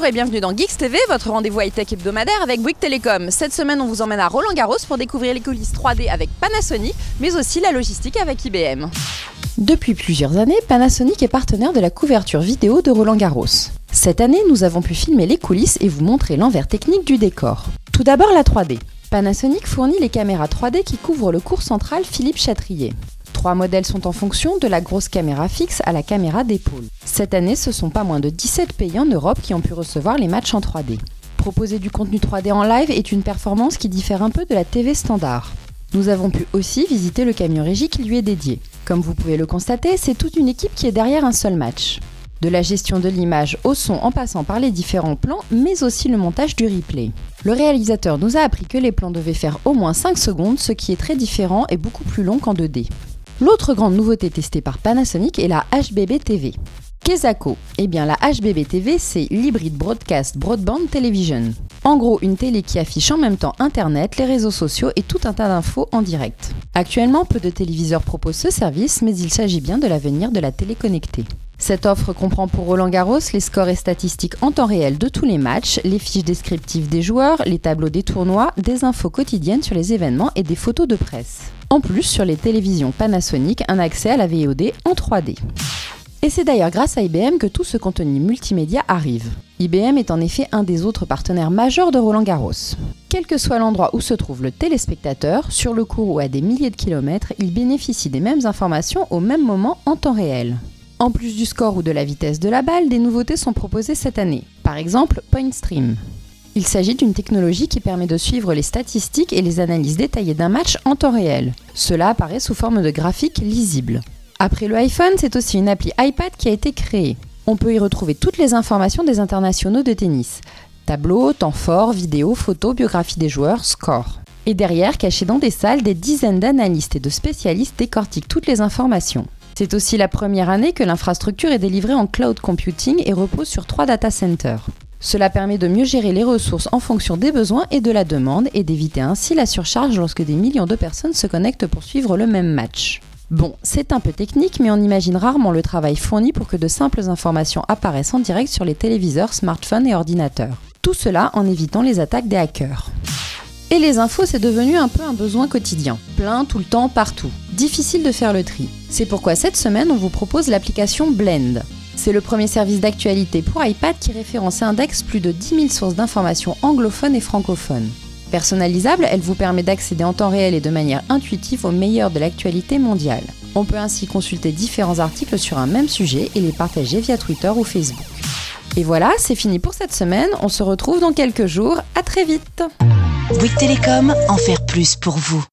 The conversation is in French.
Bonjour et bienvenue dans Geeks TV, votre rendez-vous high-tech hebdomadaire avec Bouygues Télécom. Cette semaine, on vous emmène à Roland-Garros pour découvrir les coulisses 3D avec Panasonic, mais aussi la logistique avec IBM. Depuis plusieurs années, Panasonic est partenaire de la couverture vidéo de Roland-Garros. Cette année, nous avons pu filmer les coulisses et vous montrer l'envers technique du décor. Tout d'abord, la 3D. Panasonic fournit les caméras 3D qui couvrent le cours central Philippe Chatrier. 3 modèles sont en fonction, de la grosse caméra fixe à la caméra d'épaule. Cette année, ce sont pas moins de 17 pays en Europe qui ont pu recevoir les matchs en 3D. Proposer du contenu 3D en live est une performance qui diffère un peu de la TV standard. Nous avons pu aussi visiter le camion régie qui lui est dédié. Comme vous pouvez le constater, c'est toute une équipe qui est derrière un seul match. De la gestion de l'image au son en passant par les différents plans, mais aussi le montage du replay. Le réalisateur nous a appris que les plans devaient faire au moins 5 secondes, ce qui est très différent et beaucoup plus long qu'en 2D. L'autre grande nouveauté testée par Panasonic est la HBB TV. Qu'est-ce que Eh bien la HBB TV, c'est l'Hybrid Broadcast Broadband Television. En gros, une télé qui affiche en même temps Internet, les réseaux sociaux et tout un tas d'infos en direct. Actuellement, peu de téléviseurs proposent ce service, mais il s'agit bien de l'avenir de la télé connectée. Cette offre comprend pour Roland-Garros les scores et statistiques en temps réel de tous les matchs, les fiches descriptives des joueurs, les tableaux des tournois, des infos quotidiennes sur les événements et des photos de presse. En plus, sur les télévisions Panasonic, un accès à la VOD en 3D. Et c'est d'ailleurs grâce à IBM que tout ce contenu multimédia arrive. IBM est en effet un des autres partenaires majeurs de Roland-Garros. Quel que soit l'endroit où se trouve le téléspectateur, sur le court ou à des milliers de kilomètres, il bénéficie des mêmes informations au même moment en temps réel. En plus du score ou de la vitesse de la balle, des nouveautés sont proposées cette année. Par exemple, PointStream. Il s'agit d'une technologie qui permet de suivre les statistiques et les analyses détaillées d'un match en temps réel. Cela apparaît sous forme de graphiques lisibles. Après le iPhone, c'est aussi une appli iPad qui a été créée. On peut y retrouver toutes les informations des internationaux de tennis. Tableaux, temps forts, vidéos, photos, biographie des joueurs, score. Et derrière, cachés dans des salles, des dizaines d'analystes et de spécialistes décortiquent toutes les informations. C'est aussi la première année que l'infrastructure est délivrée en cloud computing et repose sur 3 data centers. Cela permet de mieux gérer les ressources en fonction des besoins et de la demande et d'éviter ainsi la surcharge lorsque des millions de personnes se connectent pour suivre le même match. Bon, c'est un peu technique, mais on imagine rarement le travail fourni pour que de simples informations apparaissent en direct sur les téléviseurs, smartphones et ordinateurs. Tout cela en évitant les attaques des hackers. Et les infos, c'est devenu un peu un besoin quotidien. Plein, tout le temps, partout. Difficile de faire le tri. C'est pourquoi cette semaine, on vous propose l'application Blend. C'est le premier service d'actualité pour iPad qui référence et indexe plus de 10 000 sources d'informations anglophones et francophones. Personnalisable, elle vous permet d'accéder en temps réel et de manière intuitive au meilleur de l'actualité mondiale. On peut ainsi consulter différents articles sur un même sujet et les partager via Twitter ou Facebook. Et voilà, c'est fini pour cette semaine. On se retrouve dans quelques jours. À très vite. Bouygues Télécom, en faire plus pour vous.